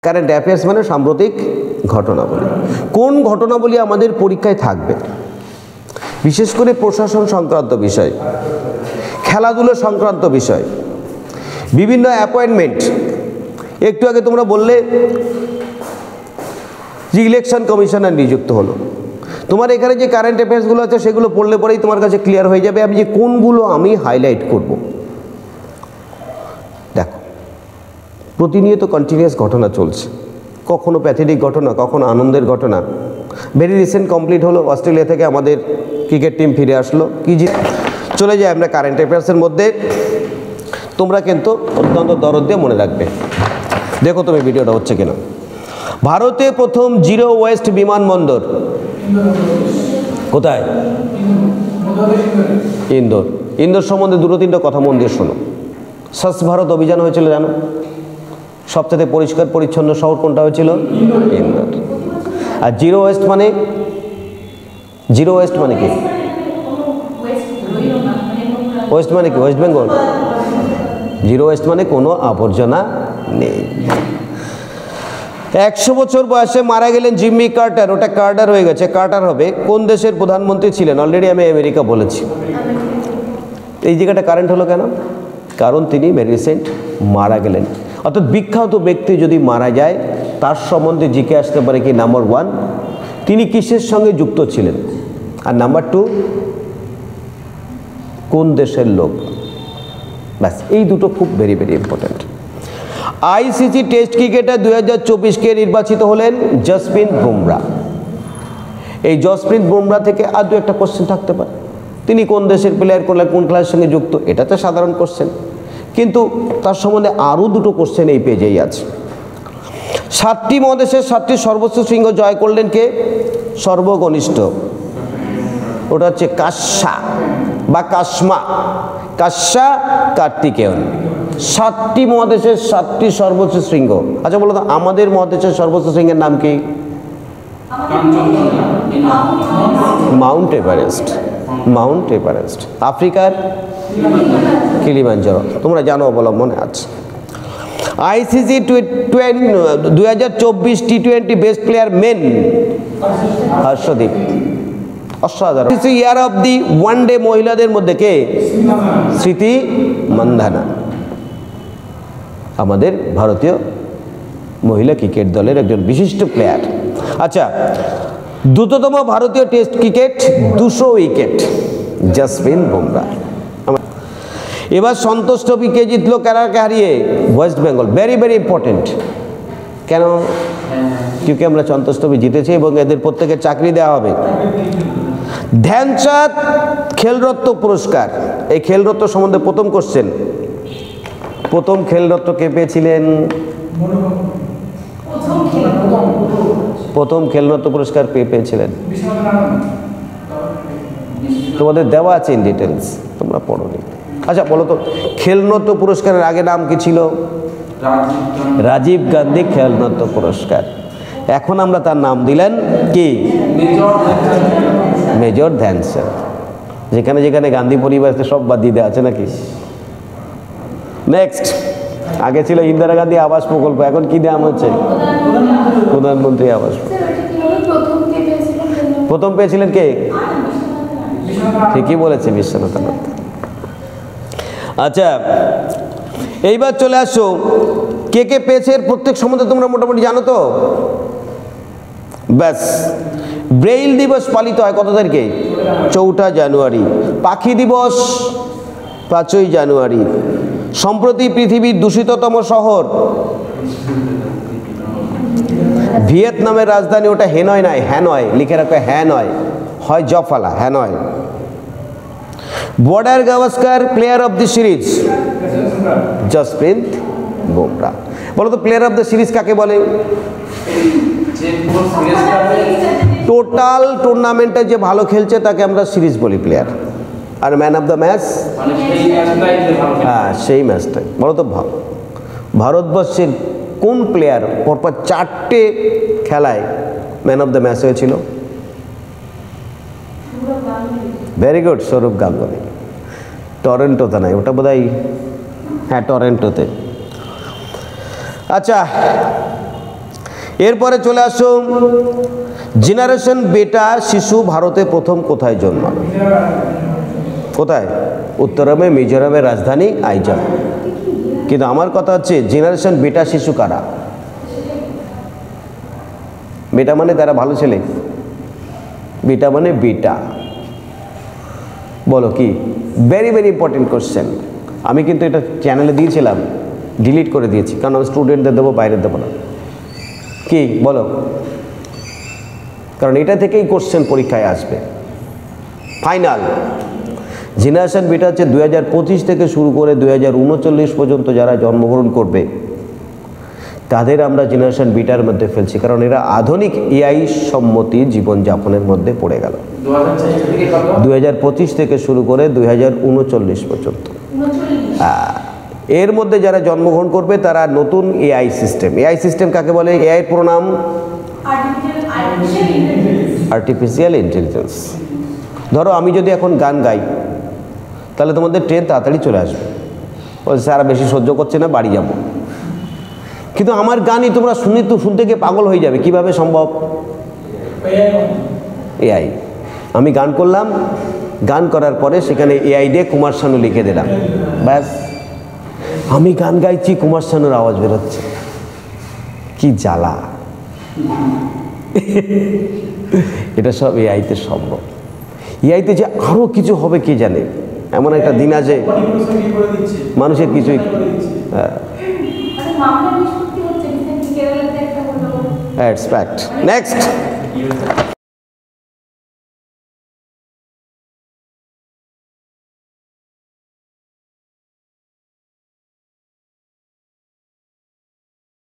Current affairs মানে সাম্প্রতিক ঘটনাবলী। কোন ঘটনাবলী আমাদের পরীক্ষায় থাকবে? বিশেষ করে প্রশাসন সংক্রান্ত বিষয়, খেলাধুলো সংক্রান্ত বিষয়, বিভিন্ন অ্যাপয়েন্টমেন্ট। একটু আগে তোমরা বললে যে ইলেকশন কমিশনার নিযুক্ত হলো, তোমার এখানে যে কারেন্ট অ্যাফেয়ার্সগুলো আছে সেগুলো পড়লে পরেই তোমার কাছে ক্লিয়ার হয়ে যাবে আমি যে কোনগুলো আমি হাইলাইট করব। দেখো, প্রতিনিয়ত কন্টিনিউয়াস ঘটনা চলছে, কখনো প্যাথেটিক ঘটনা, কখনো আনন্দের ঘটনা। ভেরি রিসেন্ট কমপ্লিট হলো, অস্ট্রেলিয়া থেকে আমাদের ক্রিকেট টিম ফিরে আসলো। কি যে চলে যায় আমরা কারেন্ট অ্যাফেয়ার্সের মধ্যে। তোমরা কিন্তু অত্যন্ত দরদ দিয়ে মনে রাখবে। দেখো তুমি ভিডিওটা হচ্ছে কিনা। ভারতে প্রথম জিরো ওয়েস্ট বিমানবন্দর কোথায়? ইন্দোর। ইন্দোর সম্বন্ধে দুটো তিনটা কথা মন দিয়ে শোনো। স্বচ্ছ ভারত অভিযান হয়েছিল জানো? সবচেয়ে পরিষ্কার পরিচ্ছন্ন শহর কোনটা হয়েছিল? ইন্দোর। আর জিরো ওয়েস্ট মানে? জিরো ওয়েস্ট মানে কি? ওয়েস্ট মানে কি? ওয়েস্ট বেঙ্গল। জিরো ওয়েস্ট মানে কোনো আবর্জনা নেই। 100 বছর বয়সে মারা গেলেন জিম্মি কার্টার। ওটা কার্টার হয়ে গেছে, কার্টার হবে। কোন দেশের প্রধানমন্ত্রী ছিলেন? অলরেডি আমি আমেরিকা বলেছি। এই জায়গাটা কারেন্ট হলো কেন? কারণ তিনি ভেরি রিসেন্ট মারা গেলেন। অর্থাৎ বিখ্যাত ব্যক্তি যদি মারা যায় তার সম্বন্ধে জিকে আসতে পারে কি নাম্বার 1 তিনি কিসের সঙ্গে যুক্ত ছিলেন, আর নাম্বার 2 কোন দেশের লোক। ব্যাস, এই দুটো খুব very very important. ICC test cricketer 2024 কে নির্বাচিত হলেন জসপ্রীত বুমরা। এই জসপ্রীত বুমরা থেকে আর দু একটা কোশ্চেন থাকতে পারে। তিনি কোন দেশের প্লেয়ার, কোন খেলার সঙ্গে যুক্ত, এটা তো সাধারণ কোশ্চেন, কিন্তু তার সম্বন্ধে আরও দুটো কোশ্চেন এই পেজেই আছে। 7টি মহাদেশের 7টি সর্বোচ্চ শৃঙ্গ জয় করলেন কে? সর্বকনিষ্ঠ, ওটা হচ্ছে কাশ্যা বা কাশমা, কাশ্যা কার্তিকেয়ন। 7টি মহাদেশের 7টি সর্বোচ্চ শৃঙ্গ। আচ্ছা বলো তো, আমাদের মহাদেশের সর্বোচ্চ শৃঙ্গের নাম কি? Mount Everest. Mount Everest. আফ্রিকার কিলিমাঞ্জারো। তোমরা জানো, অবলম্বনে আছে। আইসিসি 2024 টি20 বেস্ট প্লেয়ার মেন হর্ষদীপ, অসাধারণ। Year of the one day মহিলাদের মধ্যে কে? স্মৃতি মান্ধানা, আমাদের ভারতীয় মহিলা ক্রিকেট দলের একজন বিশিষ্ট প্লেয়ার। আচ্ছা, দ্রুততম ভারতীয় test cricket 200 wicket Jasprit Bumrah. এবার সন্তোষ ট্রফি কে জিতলো? কারাকে হারিয়ে? West Bengal. Very very important. কেন? क्योंकि আমরা সন্তোষ ট্রফি জিতেছি এবং এদের প্রত্যেকের চাকরি দেওয়া হবে। ধ্যানচাঁদ খেলরত্ন পুরস্কার, এই খেলরত্ন সম্বন্ধে প্রথম কোশ্চেন। প্রথম খেলরত্ন কে পেয়েছিলেন? প্রথম খেলরত্ন পুরস্কার পেয়েছিলেন? তোমাদের দেওয়া আছে ইন ডিটেলস, তোমরা পড়োনি। আচ্ছা বলো তো, খেলরত্ন পুরস্কারের আগে নাম কি ছিল? রাজীব গান্ধী খেলরত্ন পুরস্কার। এখন আমরা তার নাম দিলেন কি? মেজর ধ্যানচাঁদ। যেখানে যেখানে গান্ধী পরিবার সব বাদ দিয়ে আছে নাকি? নেক্সট, আগে ছিল ইন্দিরা গান্ধী আবাস প্রকল্প, এখন কি নাম হচ্ছে? প্রধানমন্ত্রী আবাস। প্রথম পেয়েছিলেন কে? ঠিকই বলেছে, বিশ্বনাথ আনন্দ। আচ্ছা, এইবার চলে আসো, কে কে পেয়েছে এর প্রত্যেক সম্বন্ধে তোমরা মোটামুটি জানো তো? ব্যাস। ব্রেইল দিবস পালিত হয় কত তারিখে? 4 জানুয়ারি। পাখি দিবস 5 জানুয়ারি। সম্প্রতি পৃথিবীর দূষিততম শহর? ভিয়েতনামের রাজধানী ওটা হেনয় নয়, হ্যানয়। লিখে রাখো, হ্যানয় হয় জফালা, Hanoi. Border Gavaskar player of the series? Jasprit Bumrah. বলো তো, প্লেয়ার অফ দ্য সিরিজ কাকে বলে? টোটাল টুর্নামেন্টে যে ভালো খেলছে তাকে আমরা সিরিজ বলি প্লেয়ার। আর ম্যান অফ দ্য ম্যাচ? হ্যাঁ, সেই ম্যাচটাই। বলো তো, ভারতবর্ষের কোন প্লেয়ার পরপর 4টে খেলায় ম্যান অফ দ্য ম্যাচ হয়েছিল? Very good, Sourav Ganguly. টরেন্টোতে নাই, ওটা বোধহয়, হ্যাঁ টরেন্টোতে। আচ্ছা, এরপরে চলে আসো, জেনারেশন বেটা শিশু ভারতে প্রথম কোথায় জন্মালো? কোথায়? উত্তরামে, মিজোরামের রাজধানী আইজল। কিন্তু আমার কথা হচ্ছে জেনারেশন বেটা শিশু কারা? বেটা মানে তারা ভালো ছেলে, বেটা মানে বেটা, বলো কি? Very very important question. আমি কিন্তু এটা চ্যানেলে দিয়েছিলাম, ডিলিট করে দিয়েছি, কারণ আমি স্টুডেন্টদের দেবো, বাইরে দেবো না। কি বলো? কারণ এটা থেকেই কোশ্চেন পরীক্ষায় আসবে। ফাইনাল জেনারেশন বেটা হচ্ছে 2025 থেকে শুরু করে 2039 পর্যন্ত যারা জন্মগ্রহণ করবে তাদের আমরা জেনারেশন বিটার মধ্যে ফেলছি, কারণ এরা আধুনিক এআই সম্মতি জীবনযাপনের মধ্যে পড়ে গেল। 2025 থেকে শুরু করে 2039 পর্যন্ত এর মধ্যে যারা জন্মগ্রহণ করবে তারা নতুন এআই সিস্টেম। এআই সিস্টেম কাকে বলে? এআই এর পুরো নাম আর্টিফিশিয়াল ইন্টেলিজেন্স। ধরো আমি যদি এখন গান গাই তাহলে তোমাদের ট্রেন তাড়াতাড়ি চলে আসবে, ও স্যার বেশি সহ্য করছে না, বাড়ি যাব। কিন্তু আমার গানই তোমরা শুনতে গিয়ে পাগল হয়ে যাবে। কিভাবে সম্ভব? এআই। আমি গান করলাম, গান করার পরে সেখানে এআই দিয়ে কুমার শানু লিখে দিলাম, ব্যাস আমি গান গাইছি, কুমার শানুর আওয়াজ বেরোচ্ছে। কি জ্বালা! এটা সব এআইতে সম্ভব। এআইতে যে আরও কিছু হবে কে জানে, এমন একটা দিন আছে মানুষের কিছুই। নেক্সট